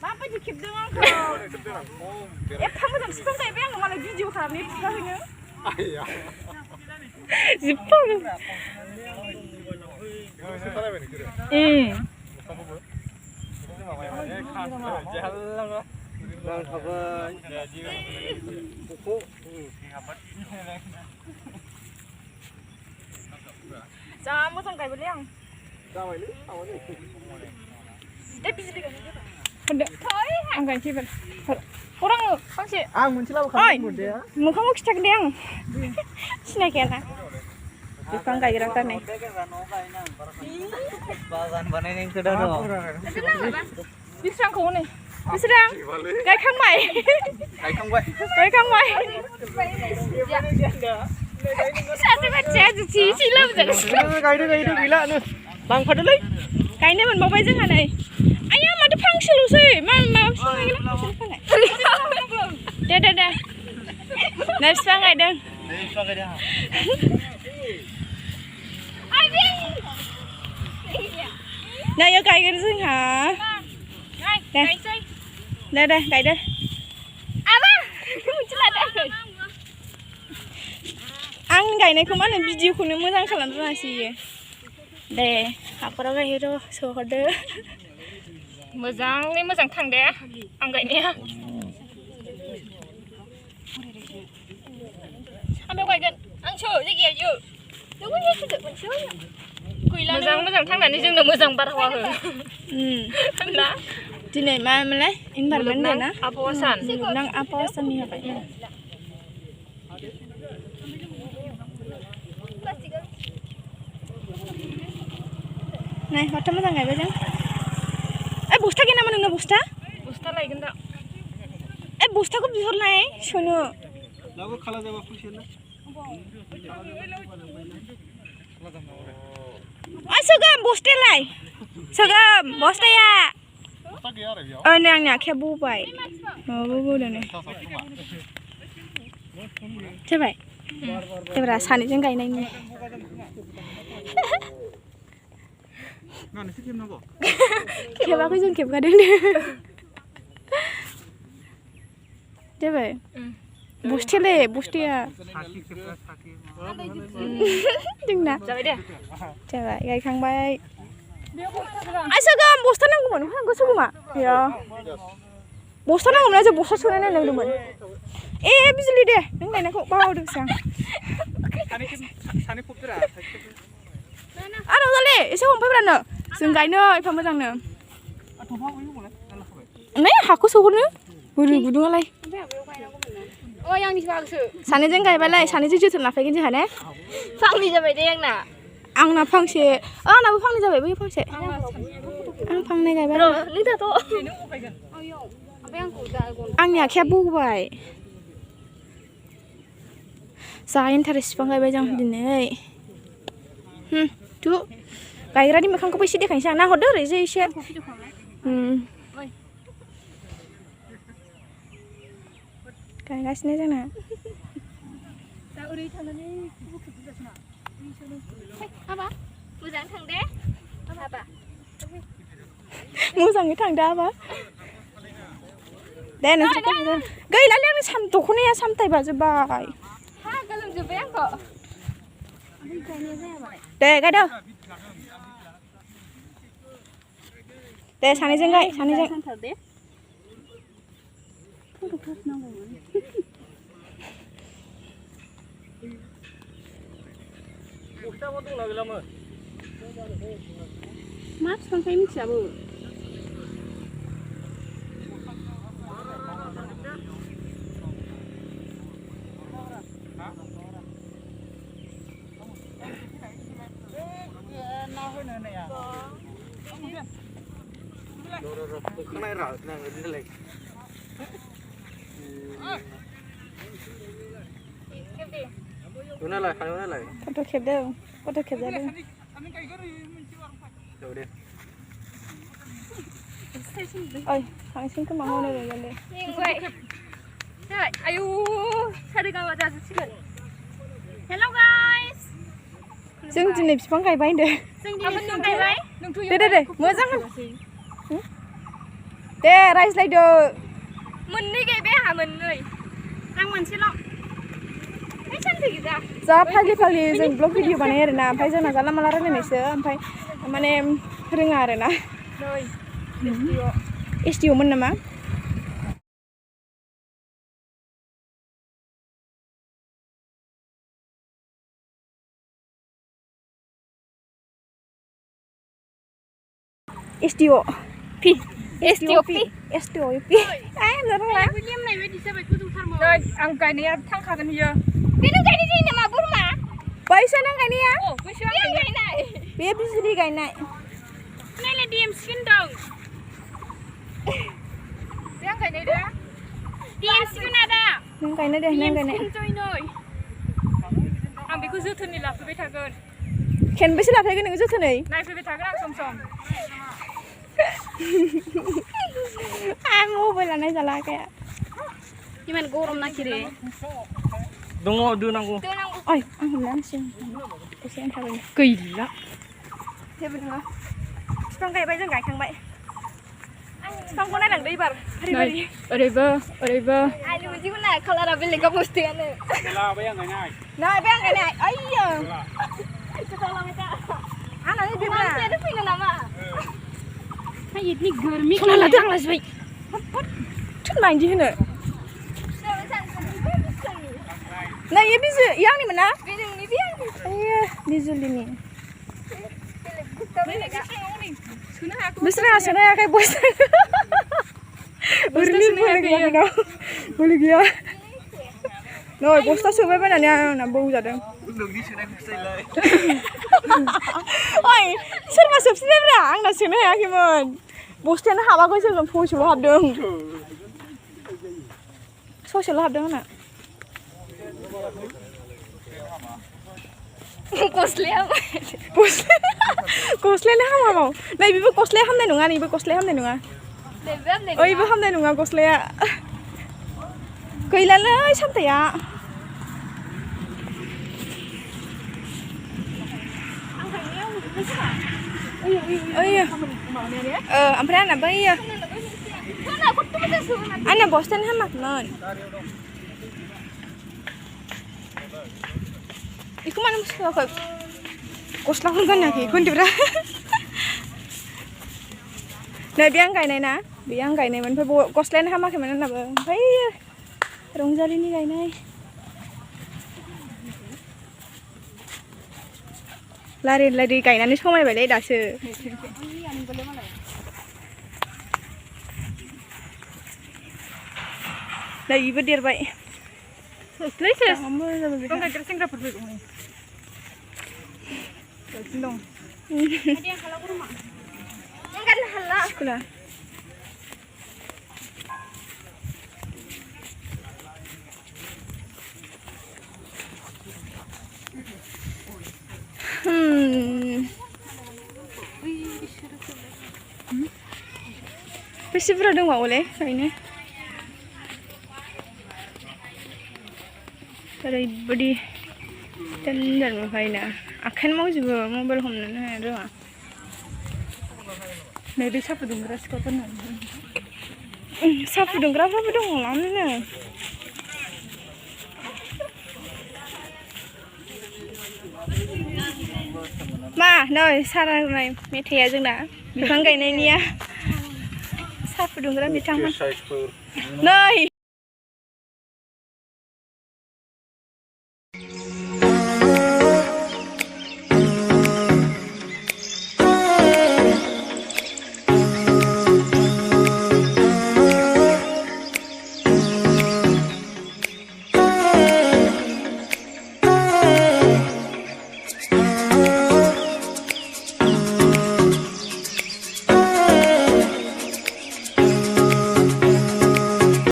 माबायदि खेबदों आंखौ एफा मोजां बिफां गायबाय आङो मालाय भिडिअ खालामनाय बिफांखौनो जिबफां जा मोजां गायबायलै आं दे बिजलि गायनो आं गायनोसै एबार हर आंनो फांसे आं मोनसे लाबोखादों मोखाङाव खिथागोन दे आं सिनायखायाना बिफां गायग्राफ्रा नै बागान बानायनायनि खोथा दङ बिस्रांखौ नै बिस्रां गायखांबाय सासे मानसिया जुथि एसे लोमजागासिनो गायदो गैला लांफादोलै गायनो मोनबावबाय जोंहा नै आया माथो फांसेल'सै मा दे नै बिफां गायदों नै गायगोन जोंहा दे गायदो आं गायनायखौ मा होनो भिडिअखौनो मोजां खालामनो रोङासै दे हाखराव गायहैर' सोहरदो मोजाङै मोजां थांदे आं गायनाया आं बेयाव गायगोन आंसो जायगाया मोजां मोजां थांनानै जोंनो मोजां बारहावा हो ना दिनै मामोनलाय इनभाइरनमेन्ट डे ना आबहावा सान मुलुगनां आबहावा साननि थाखाय नाय माथो मोजां गायबाय जों बस्ता गैया नामा नोंना बस्ता लायगोन दा बस्ताखौ बिहरनाय सोनो लाबो खाला जाबा फैसेना सोगोम बस्तायालाय सोगोम बस्ताया नै आंनि आखाया बौबाय माबा बौदों नै जाबाय एबार सानैजों गायनायनि खेबाखै जों खेबखादों जाबाय बस्ताया जोंना जाबाय गायखांबाय सोगोम बस्ता नांगौमोन गोसोगोमा बस्ता नांगौमोन जों बस्ता सोनाय नायलांदोंमोन बिजलि दे नों गायनायखौ बावदोंसो आं रंजालि एसे हमफैब्रानो जों गायनो एफा मोजांनो नै हाखौ सोहरनो बोरै गुदुङालाय सानैजों गायबालाय सानैजों जोथोन लाफैगोन जोंहा ने फांनै जाबाय दे आंना फांसे आंनाबो फांनै जाबाय बै फांसे आं फांनै गायबाय आंनि आखाया बौबाय जा इन्टारेस्ट बिफां गायबाय जों दिनै गायग्रानि मोखांखौबो एसे देखायनोसै आं नाहरदो ओरैजे एसे गायगासिनो जोंना मोजाङै थांदो हाबा दे नोंसोर गैलालै आंनि दख'नाया सामथायबा जोब्बाय गोलोमजोब्बाय आंखौ दे गायदो दे सानैजों गाय सानैजों मा बिफांखाय मिथियाबो फट' खेबदों फट' खेबजादों ओइ थांसिन खोमा हनै रंजालि आयु सारि गाबा जाजोबसिगोन हेल' गाइस जों दिनै बिफां गायबाय होनदों दे मोजां दे रायज्लायदो मोननै गायबाय आंहा मोननै आं मोनसेल' जा फाग्लि जों ब्लग भिडिअ बानायो आरोना ओमफ्राय जोंना जानला माला रायलायनायसो ओमफ्राय माने रोङा आरोना एसडिअ मोन नामा एसडिअ पि एसडिअ पि आं गायनाया थांखागोन बियो बेनो गायनाय जायो नामा बोरमा बैसो नों गायनाया बैसो आं गायनाय बे बिजुलि गायनाय नायलाय डिएमसिखौ दं बे आं गायनाय दा डिएमसिखौ नादा नों गायनाय दे नों गायनाय आं बेखौ जोथोनै लाफैबाय थागोन खेनबेसे लाफैगोन नोङो जोथोनै नायफैबाय थागोन आं सम आं मबाइल लानाय जाला आखाया इमान गरम नागिरो दङ दोनांगौ ओइ आं हमनांसिगोन एसे आन्थाबाय गैला जेबो नङा बिफां गायबाय जों गायखांबाय बिफांखौ नायलांदो एबार फारि ओरैबो आंनि मोनसेखौ नाय कालारा बेलेगा बुस्थुआनो लाबाय आं गायनाय नाय बे आं गायनाय आइयो आंना मानसियानो फैनो नामा गर्मी सना लादो आं लाजोबबाय थोनबा इदि होनो नै ये बिजु ये आंनिमोन ना बे नोंनि बे आंनि आइयो बिजुलिनि सोनो हायाखै बस ओरैनो बोलो गैया नै बस्ता सोबाय बायनानै आंना बौ जादों नोंनि सोनायखौ फिसायलाय ओइ सोरबा सोबसिनबायब्रा आंना सोनो हायाखैमोन बस्तायानो हाबाखै जों ससेल' हाबदों ससेल' हाबदों आंना गस्लायानो हामाबाव नै बेबो गस्लाया हामनाय नङा नैबो गस्लाया हामनाय नङा ओइबो हामनाय नङा गस्लाया गैलालै सामथाया ओमफ्राय आंना बैयो आंना बस्तायानो हामाखैमोन बेखौ मानो सुवाखै गस्लाखौनो गानाखै खोन्थोब्रा नै बे आं गायनाय ना बे आं गायनायमोन ओमफ्राय गस्लायानो हामाखैमोन आंनाबो ओमफ्राय रंजालिनि गायनाय लारि गायनानै समायबायलै दासो नै इबो देरबाय सेंग्राफोर दं स्कुला बेसे बुरजा दंबावोलै ओरैनो ओरैबायदि टेन्डार मोनफायोना आखाइनो मावजोबो मबाइल हमनोनो हाया रोङा नै बे साहा फुदुंग्रा सिख्लाफोरना साहा फुदुंग्राफ्राबो दङ लांनो मा नै सारा होनाय मेथाइया जोंना बिफां गायनायनिया साहा फुदुंग्रा बिथांमोन नै